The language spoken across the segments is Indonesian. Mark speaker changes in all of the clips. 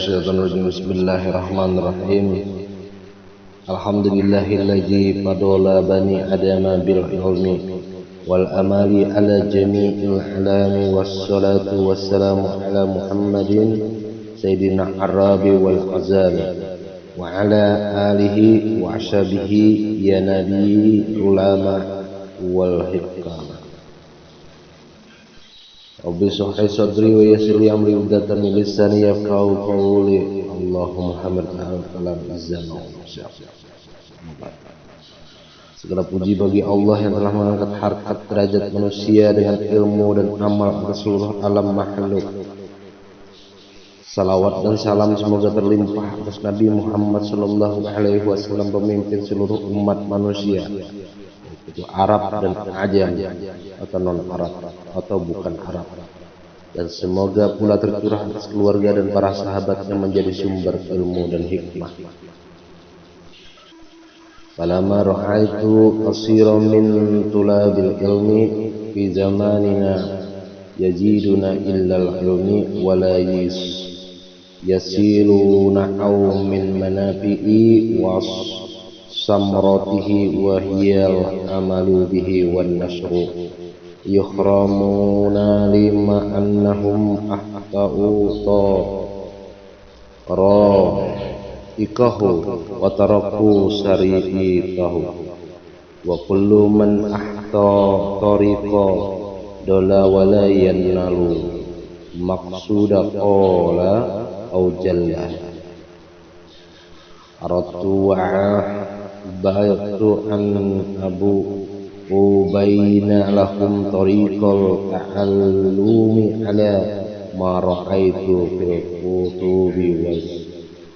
Speaker 1: minasyaitonir rajim. Bismillahirrahmanirrahim. Alhamdulillahilladzi fadala bani adama bil ilmi wal amali ala jami'il alami wassalatu wassalamu ala Muhammadin sayyidina arabi wal azali wa ala alihi wa ashabihi ya nabi ulama wal hikam. Rabbi shrah sadri wa yassir li amri uqdatan min lisani yafqahu qawli. Allahumma hamid al-kalam azza wa jalla. Segala puji bagi Allah yang telah mengangkat harkat derajat manusia dengan ilmu dan amal ke seluruh alam makhluk. Salawat dan salam semoga terlimpah atas Nabi Muhammad sallallahu alaihi wasallam, pemimpin seluruh umat manusia, itu Arab dan Ajam atau non Arab atau bukan Arab, dan semoga pula tercurah atas keluarga dan para sahabatnya menjadi sumber ilmu dan hikmah. Falamma ra'aitu qasiran min tulabil ilmi fi zamanina yaziduna illal ilmi wa la yasiluna aw min manafi'i wa samratihi wa hiyal amalu bihi wan nasru yukhramuna lima annahum ahta'u ikahu wa taraku sari'itahu wa kullu man ahta tariqa dola wala yanalu maqsuda qala au jalla aratu ba'atu an abu ubayna lahum tariqal ta'allumi ala ma ra'aitu fil kutubi wa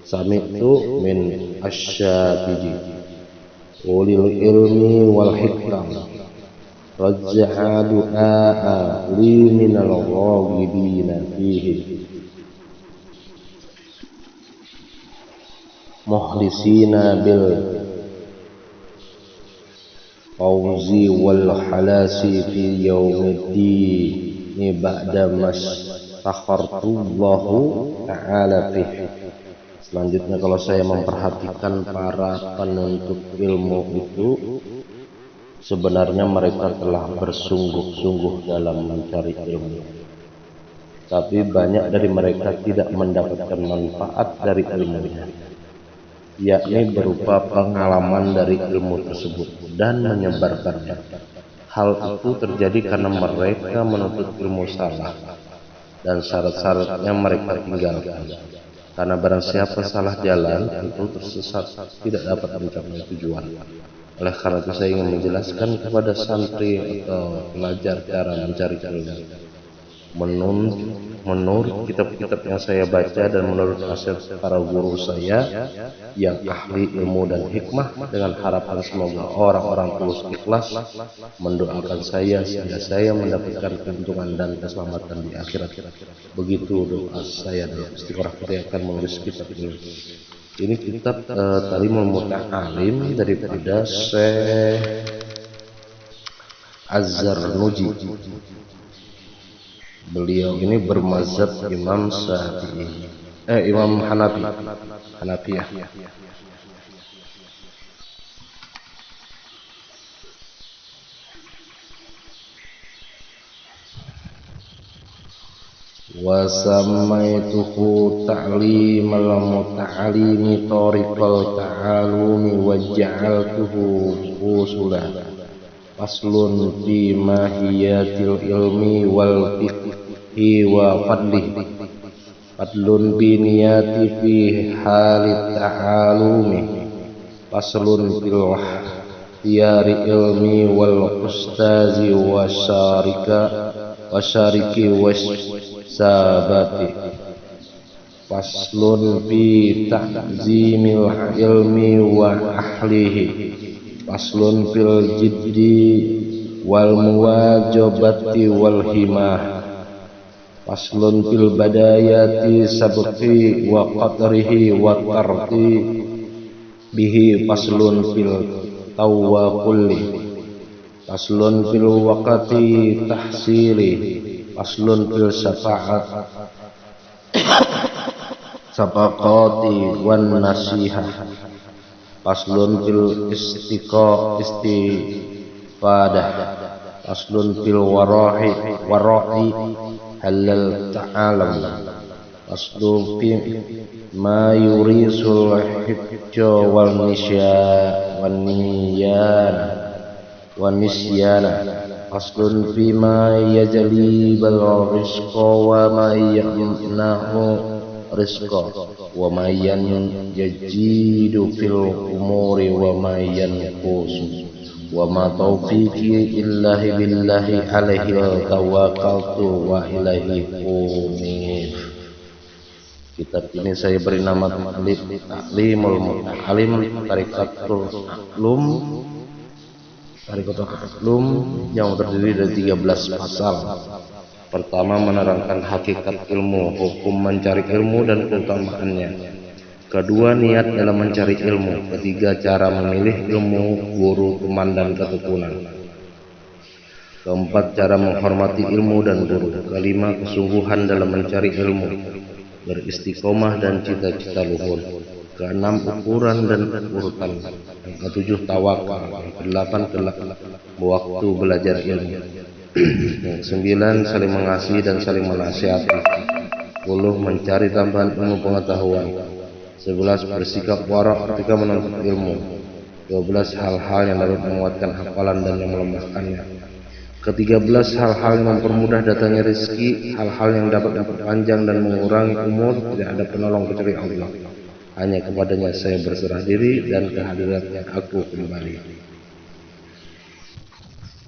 Speaker 1: sami'tu min asyabiji ulil ilmi wal hikam rajja'a du'a li minal ghagibina fihi mukhlisina bil fawzi wal halasi fi yaumiddin ba'da mas takhartullahu ta'ala fih. Selanjutnya, kalau saya memperhatikan para penuntut ilmu itu, sebenarnya mereka telah bersungguh-sungguh dalam mencari ilmu, tapi banyak dari mereka tidak mendapatkan manfaat dari ilmunya, yakni berupa pengalaman dari ilmu tersebut dan menyebarkannya. Hal itu terjadi karena mereka menuntut ilmu salah dan syarat-syaratnya mereka tinggalkan. Karena barang siapa salah jalan, tentu tersesat, tidak dapat mencapai tujuan. Oleh karena itu saya ingin menjelaskan kepada santri atau pelajar cara mencari ilmu. Menurut kitab-kitab yang saya baca dan menurut nasihat para guru saya yang ahli ilmu dan hikmah, dengan harapan semoga orang-orang tulus ikhlas mendoakan saya sehingga saya mendapatkan keuntungan dan keselamatan di akhirat. Begitu doa saya dalam istiqorah kita akan menulis kitab ini. Ini kitab Talimul Muta'alim daripada Syekh Az-Zarnuji. Beliau ini bermazhab Imam Syafi'i, Imam Hanafiyah. Wa samaituhu ta'limal muta'alimi tariqal ta'alumi wa ja'altuhu usulan faslun fi mahiyatil ilmi wal fiqhi wa fadlihi fadlun bi niyati fi halit ta'alumi faslun fil tiyari ilmi wal ustazi wa syariki sabati faslun fi ta'zimil ilmi wa ahlihi faslun fil jiddi wal muwajabati wal himah faslun fil badayati sabqi wa qatrihi wa tarti bihi faslun fil tawakulli faslun fil waqati tahsili faslun fil syafa'at sabaqati wan nasihah. Faslun fil istifadah. Faslun fil wara'i halal ta'alam. Faslun fi ma yurisul hijja wal nisyana. Faslun fi ma yajli bal rizqa wa ma yamnahu rizqa wa ma yajidu fil umuri wa ma yanqusu wa ma taufiqi illahi billahi alaihi tawakkaltu wa ilaihi unib. Kitab ini saya beri nama Ta'limul Muta'alim Tarikatul Ulum yang terdiri dari 13 pasal. Pertama, menerangkan hakikat ilmu, hukum mencari ilmu dan keutamaannya. Kedua, niat dalam mencari ilmu. Ketiga, cara memilih ilmu, guru, teman, dan ketekunan. Keempat, cara menghormati ilmu dan guru. Kelima, kesungguhan dalam mencari ilmu, beristiqomah dan cita-cita luhur. Keenam, ukuran dan urutan. Yang ketujuh, tawakal. Yang kedelapan, waktu belajar ilmu. Yang sembilan, saling mengasihi dan saling menasihati. 10, mencari tambahan ilmu pengetahuan. 11, bersikap warak ketika menuntut ilmu. 12, hal-hal yang dapat menguatkan hafalan dan yang melemahkannya. Ke-13, hal-hal yang mempermudah datangnya rezeki, hal-hal yang dapat memperpanjang dan mengurangi umur. Tidak ada penolong kecuali Allah. Hanya kepadanya saya berserah diri dan kehadiratnya aku kembali.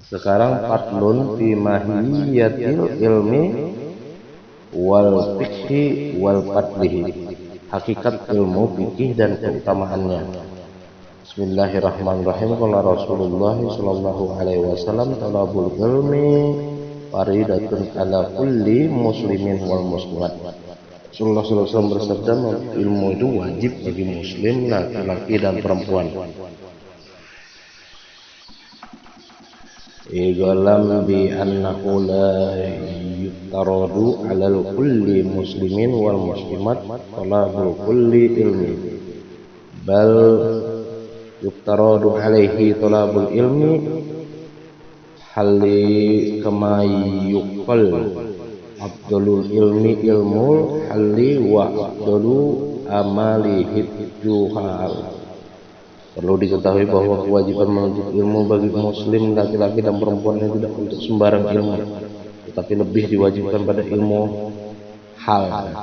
Speaker 1: Sekarang faslun fi mahiyatil ilmi wal fiqhi wal fadlihi. Hakikat ilmu, fikih dan keutamaannya. Bismillahirrahmanirrahim. Qala Rasulullah sallallahu alaihi wasallam, talabul ilmi faridatun ala kulli muslimin wal muslimat. Rasulullah SAW bersabda, ilmu itu wajib bagi muslim, laki-laki dan perempuan. Igalam bi annahu la yuftaradu ala kulli muslimin wal muslimat talabul kulli ilmi, bal yuftaradu alaihi talabul ilmi hali kama yuqal abdulul ilmi ilmul hali wa abdulu amali hidjuhal. Perlu diketahui bahwa kewajiban menuntut ilmu bagi muslim laki-laki dan perempuan itu tidak untuk sembarang ilmu, tetapi lebih diwajibkan pada ilmu hal,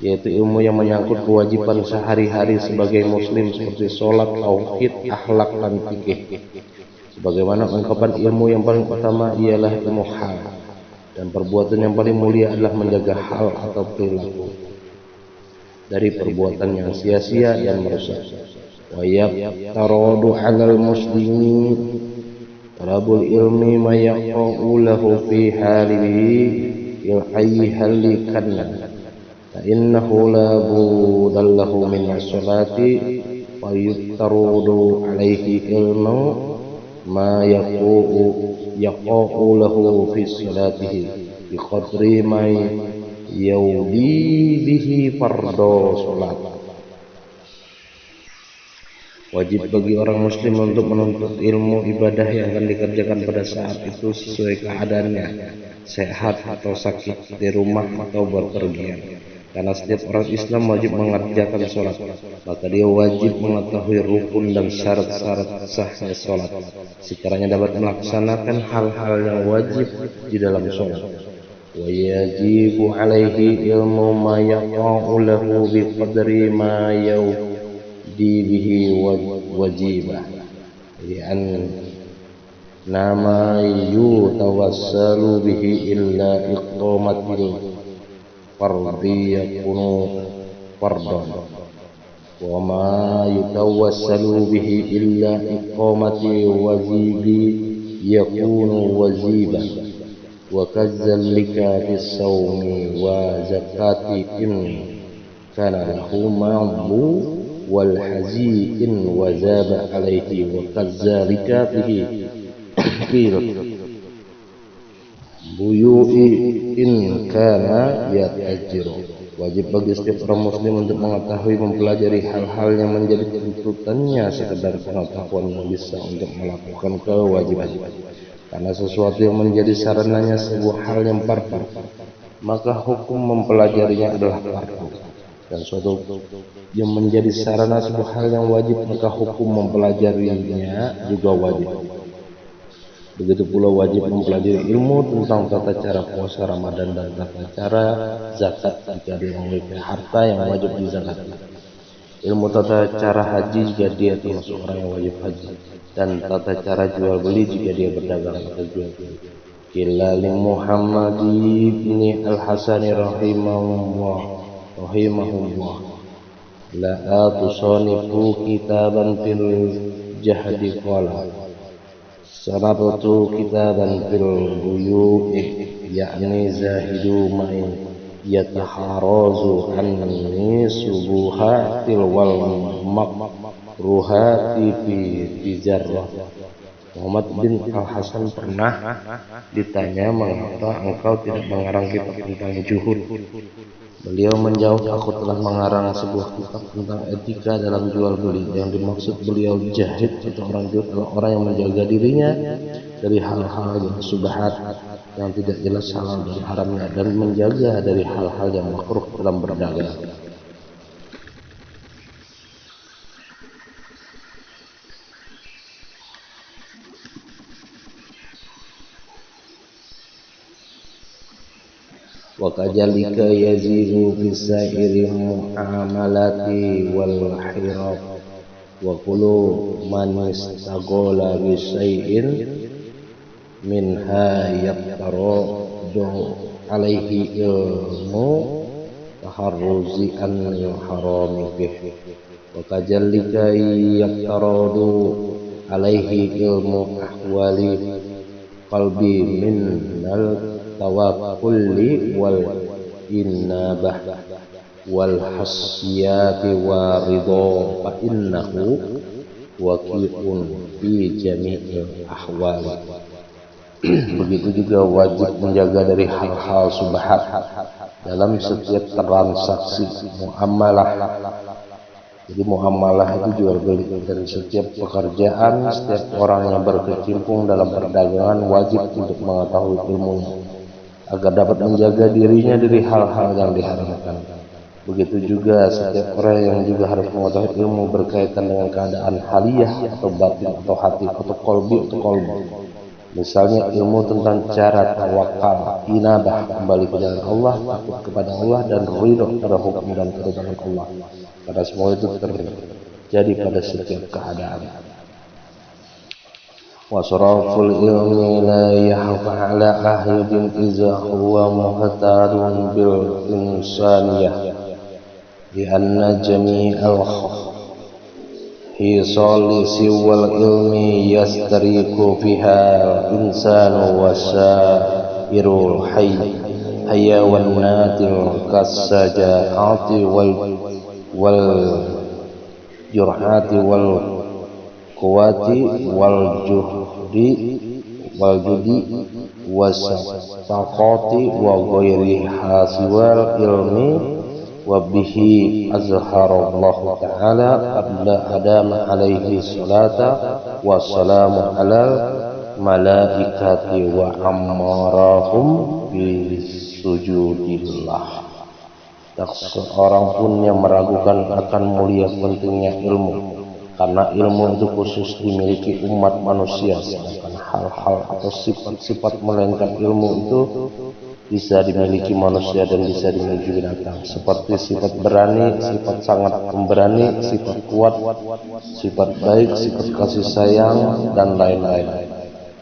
Speaker 1: yaitu ilmu yang menyangkut kewajiban sehari-hari sebagai muslim seperti sholat, tauhid, akhlak, dan fikih. Sebagaimana ungkapan ilmu yang paling utama ialah ilmu hal, dan perbuatan yang paling mulia adalah menjaga hal atau perilaku dari perbuatan yang sia-sia dan merusak. Wa yaqtaradu 'alal muslimi talabul ilmi ma yaqa'u lahu fi halihi halikanna fa innahu la budallahu min as-salati wa yaqtaradu 'alaihi ilmu ma yaqa'u lahu fi salatihi bi qadri ma yawdi bihi fardhu salat. Wajib bagi orang muslim untuk menuntut ilmu ibadah yang akan dikerjakan pada saat itu sesuai keadaannya, sehat atau sakit, di rumah atau berpergian. Karena setiap orang Islam wajib mengerjakan sholat, maka dia wajib mengetahui rukun dan syarat-syarat sahnya sholat, sekiranya dapat melaksanakan hal-hal yang wajib di dalam sholat. Wa yajibu alaihi ilmu ma yaqa'u lahu bi qadri ma bihi wajibah, lian nama yutawassalu bihi illa iqamatil fardhi yakunu fardhan wa ma yutawassalu bihi illa iqamati wajibi yakunu wajiban wa kadzalika bis sawmi wa zakati in kana lahu ma'bu wal haji in wajaba alaihi wa kadzalika bihi fil buyu'i in kana yatajiru. Wajib bagi setiap orang muslim untuk mengetahui, mempelajari hal-hal yang menjadi tuntutannya sekedar pengetahuan yang bisa untuk melakukan kewajiban. Karena sesuatu yang menjadi sarananya sebuah hal yang fardu, maka hukum mempelajarinya adalah fardu. Dan suatu yang menjadi sarana sebuah hal yang wajib, maka hukum mempelajarinya juga wajib. Begitu pula wajib mempelajari ilmu tentang tata cara puasa Ramadan dan tata cara zakat jika dia memiliki harta yang wajib dizakati. Ilmu tata cara haji jika dia termasuk orang yang wajib haji, dan tata cara jual beli jika dia berdagang atau jual beli. Qila li Muhammad ibn al-Hasani rahimahullah la atusanifu kitaban fil jahdi qala sanabtu kitaban fil buyu'i yakni zahidu ma'in yataharazu anni subuhatil wal makruhati fi tijarah. Muhammad bin Al-Hasan pernah ditanya, mengapa engkau tidak mengarang kitab tentang juhud? Beliau menjawab, aku telah mengarang sebuah kitab tentang etika dalam jual beli. Yang dimaksud beliau jahid atau orang juhud adalah orang yang menjaga dirinya dari hal-hal yang subhat, yang tidak jelas halal dan haramnya, dan menjaga dari hal-hal yang makruh dalam berdagang. Wa kajalika yazidu bisairi muamalati wal hirab wa kullu man istaghala bi syai'in minha yaqtaru alaihi ilmu taharruzi anil harami bih wa kajalika yaqtaru alaihi ilmu ahwali qalbi minnal tawakkulli wal inabah wal hasyati waridho fa innahu waqi'un fi jami'il ahwali. Begitu juga wajib menjaga dari hal-hal subhat dalam setiap transaksi muamalah. Jadi muamalah itu jual beli, dan setiap pekerjaan, setiap orang yang berkecimpung dalam perdagangan wajib untuk mengetahui ilmunya agar dapat menjaga dirinya dari hal-hal yang diharamkan. Begitu juga setiap orang yang juga harus mengetahui ilmu berkaitan dengan keadaan haliyah atau batin atau hati atau kolbi atau kolbu. Misalnya ilmu tentang cara tawakal, inabah, kembali ke jalan Allah, takut kepada Allah, dan ridho pada hukum dan ketentuan Allah. Karena semua itu terjadi pada setiap keadaan. Wasraful ilmi la yahfa ala ahadin iza huwa muhtadun bil insaniyah lianna jami'al hisali siwal ilmi yastariku fiha insanu wasairul hayawanatil kasaja'ati wal jur'ati wal quwati wal judi wasaqati wa ghairi hasiwal ilmi wa bihi azharallahu ta'ala qabla adama alaihi salata wassalamu ala malaikati wa ammarahum bisujudillah. Tak seorang pun yang meragukan akan mulia pentingnya ilmu, karena ilmu itu khusus dimiliki umat manusia, sedangkan hal-hal atau sifat-sifat melainkan ilmu itu bisa dimiliki manusia dan bisa dimiliki binatang, seperti sifat berani, sifat sangat pemberani, sifat kuat, sifat baik, sifat kasih sayang, dan lain-lain.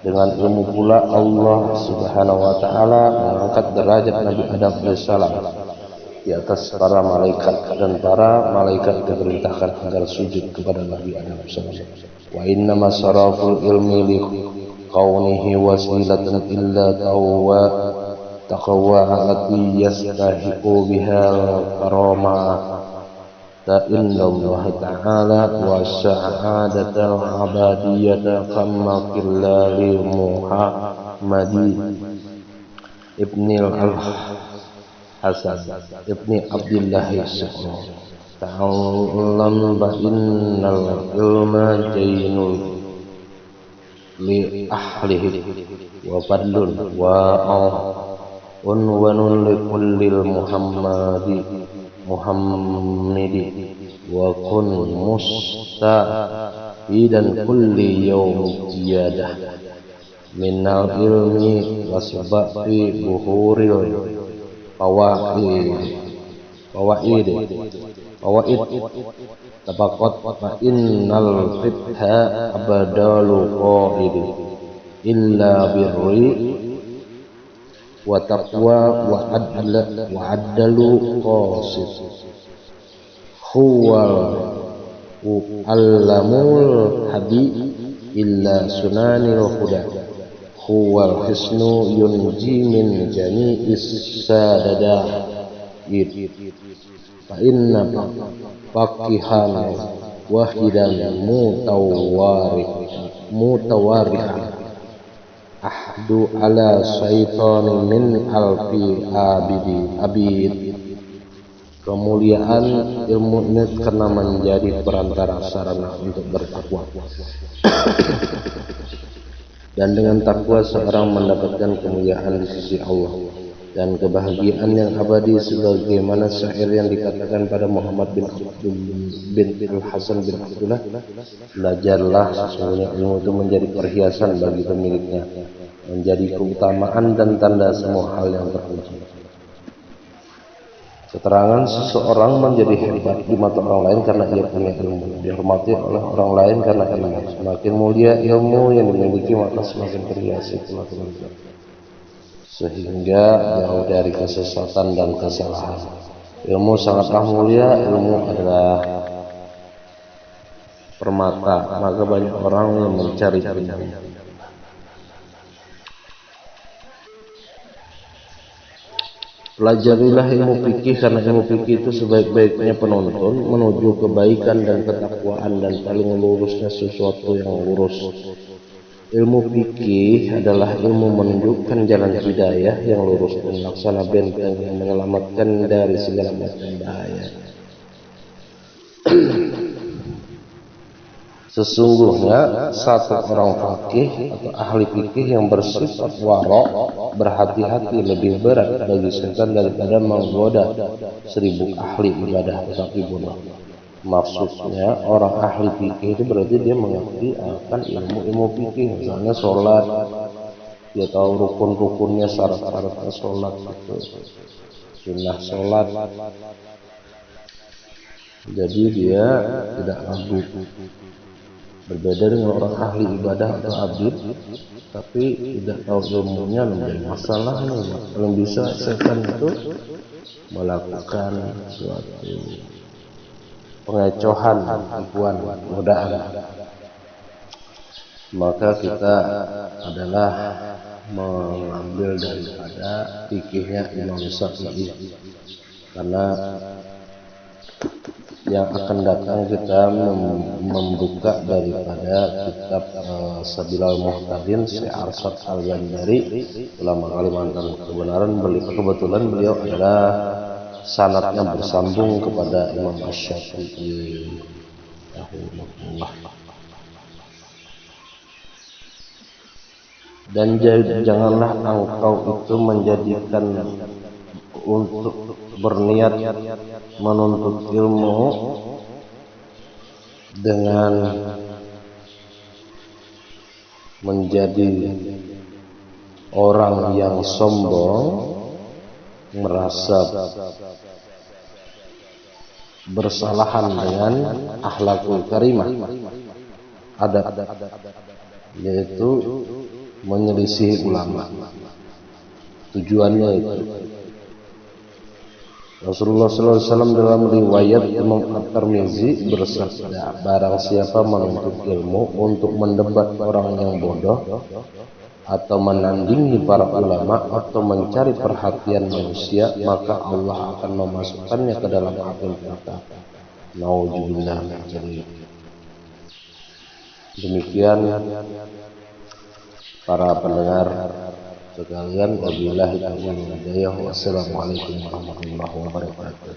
Speaker 1: Dengan ilmu pula Allah Subhanahu wa ta'ala mengangkat derajat Nabi Adam alaihissalam di atas para malaikat, dan para malaikat diperintahkan agar sujud kepada Nabi Adam alaihissalam. Wa inna masaraful ilmi li kaunihi wasilatan illa taqawwa'ati yastahiqu bihal karama inna Allah ta'ala wa sa'adatal abadiyata kama qillali Muhammadi ibnil Hasan ibni Abdullah ta'allam ba innal ilma jainul li ahlihi wa fadlun wa unwanun li kullil muhammadi wa kun mustafidan kulli yawmi ziyadah minal ilmi wasbafi buhuril fawaid tabaqat fa innal fitha abadalu qaidi illa birri wa taqwa wa addalu qasid huwal allamul hadi illa sunanil huda huwal hisnu yunji min jami'is sadada fa inna faqihan wahidan mutawarrihan ahdu ala syaitan min alfi abid. Kemuliaan ilmu ini karena menjadi perantara sarana untuk bertakwa. Dan dengan takwa seorang mendapatkan kemuliaan di sisi Allah dan kebahagiaan yang abadi, sebagaimana syair yang dikatakan pada Muhammad bin Al-Hasan bin Abdullah, belajarlah, sesungguhnya ilmu itu menjadi perhiasan bagi pemiliknya, menjadi keutamaan dan tanda semua hal yang terpuji. Keterangan seseorang menjadi hebat di mata orang lain karena ia punya ilmu, dihormati oleh orang lain karena ilmu. Semakin mulia ilmu yang dimiliki, maka semakin terhiasi pula kemuliaan, sehingga jauh dari kesesatan dan kesalahan. Ilmu sangatlah mulia, ilmu adalah permata, maka banyak orang yang mencari ilmu. Pelajarilah ilmu fikih, karena ilmu fikih itu sebaik-baiknya penuntun menuju kebaikan dan ketakwaan dan paling lurusnya sesuatu yang lurus. Ilmu fikih adalah ilmu menunjukkan jalan hidayah yang lurus dan laksana benteng yang menyelamatkan dari segala macam bahaya. Sesungguhnya satu orang fakih atau ahli fikih yang bersifat warok, berhati-hati, lebih berat bagi setan daripada menggoda 1000 ahli ibadah tetapi bodoh. Maksudnya orang ahli fikih itu berarti dia mengerti akan ilmu fikih, misalnya sholat, dia tahu rukun-rukunnya, syarat-syaratnya sholat, itu sunnah sholat. Jadi dia tidak ragu. Berbeda dengan orang ahli ibadah atau abid, tapi tidak tahu ilmunya, menjadi masalah nih. Belum bisa setan itu melakukan suatu pengecohan, tipuan, godaan. Maka kita adalah mengambil daripada fikihnya Imam Syafi'i, karena yang akan datang kita membuka daripada kitab Sabilal Muhtadin Syekh Arsyad Al-Bandari, ulama Kalimantan. Kebetulan beliau adalah sanadnya bersambung kepada Imam Asy-Syafi'i. Dan janganlah engkau itu menjadikan untuk berniat menuntut ilmu dengan menjadi orang yang sombong, merasa bersalahan dengan akhlakul karimah, adab, yaitu menyelisih ulama. Tujuannya itu Rasulullah SAW dalam riwayat Imam At-Tirmizi bersabda, barang siapa menuntut ilmu untuk mendebat orang yang bodoh, atau menandingi para ulama, atau mencari perhatian manusia, maka Allah akan memasukkannya ke dalam api neraka. Nauzubillah. Jadi demikian para pendengar sekalian. Wabillahi taufiq wal hidayah. Wassalamualaikum warahmatullahi wabarakatuh.